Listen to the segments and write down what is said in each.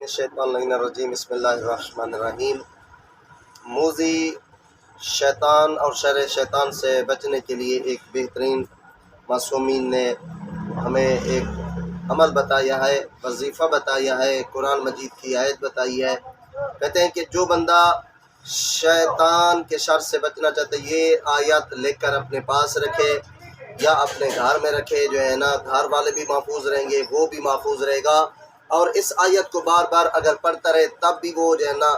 الشیطان الرجیم بسم اللہ الرحمن الرحیم۔ موذی شیطان اور شر شیطان سے بچنے کے لیے ایک بہترین معصومین نے ہمیں ایک عمل بتایا ہے، وظیفہ بتایا ہے، قرآن مجید کی آیت بتائی ہے۔ کہتے ہیں کہ جو بندہ شیطان کے شر سے بچنا چاہتے یہ آیت لکھ کر اپنے پاس رکھے یا اپنے گھر میں رکھے، جو ہے نا گھر والے بھی محفوظ رہیں گے، وہ بھی محفوظ رہے گا، اور اس آیت کو بار بار اگر پڑھتا رہے تب بھی وہ جو ہے نا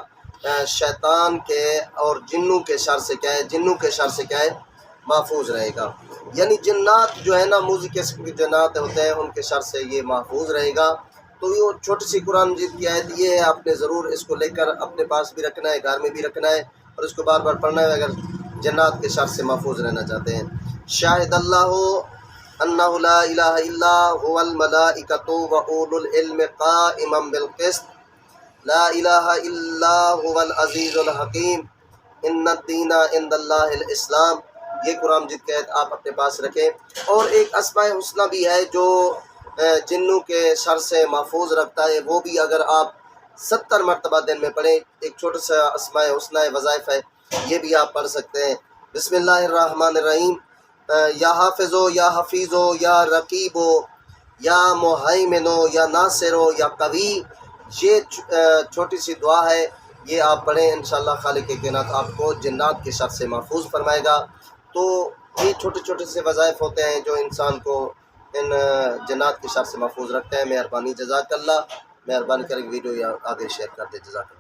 شیطان کے اور جنوں کے شر سے کیا ہے محفوظ رہے گا۔ یعنی جنات جو ہے نا موذی قسم کے جنات ہوتے ہیں ان کے شر سے یہ محفوظ رہے گا۔ تو یہ چھوٹی سی قرآن مجید کی آیت یہ ہے، آپ نے ضرور اس کو لے کر اپنے پاس بھی رکھنا ہے، گھر میں بھی رکھنا ہے، اور اس کو بار بار پڑھنا ہے اگر جنات کے شر سے محفوظ رہنا چاہتے ہیں۔ شاہد اللہ انہ لا الہ الا هو الملائکۃ واولو العلم قائما بالقسط لا الہ الا هو العزیز الحکیم ان الدین عند اللہ الاسلام۔ یہ قرآن مجید کی آیت آپ اپنے پاس رکھیں۔ اور ایک اسماء حسنہ بھی ہے جو جنوں کے شر سے محفوظ رکھتا ہے، وہ بھی اگر آپ 70 مرتبہ دن میں پڑھیں، ایک چھوٹا سا اسماء حسنہ وظائف ہے، یہ بھی آپ پڑھ سکتے ہیں۔ بسم اللہ الرحمن الرحیم۔ یا حافظو یا حفیظو یا رقیبو یا مہیمنو یا ناصرو یا قوی، یہ چھوٹی سی دعا ہے، یہ آپ پڑھیں، انشاءاللہ خالق کائنات آپ کو جنات کے شر سے محفوظ فرمائے گا۔ تو یہ چھوٹے چھوٹے سے وظائف ہوتے ہیں جو انسان کو ان جنات کے شر سے محفوظ رکھتے ہیں۔ مہربانی، جزاک اللہ۔ مہربانی کر کے ویڈیو آگے شیئر کر دے، جزاک اللہ۔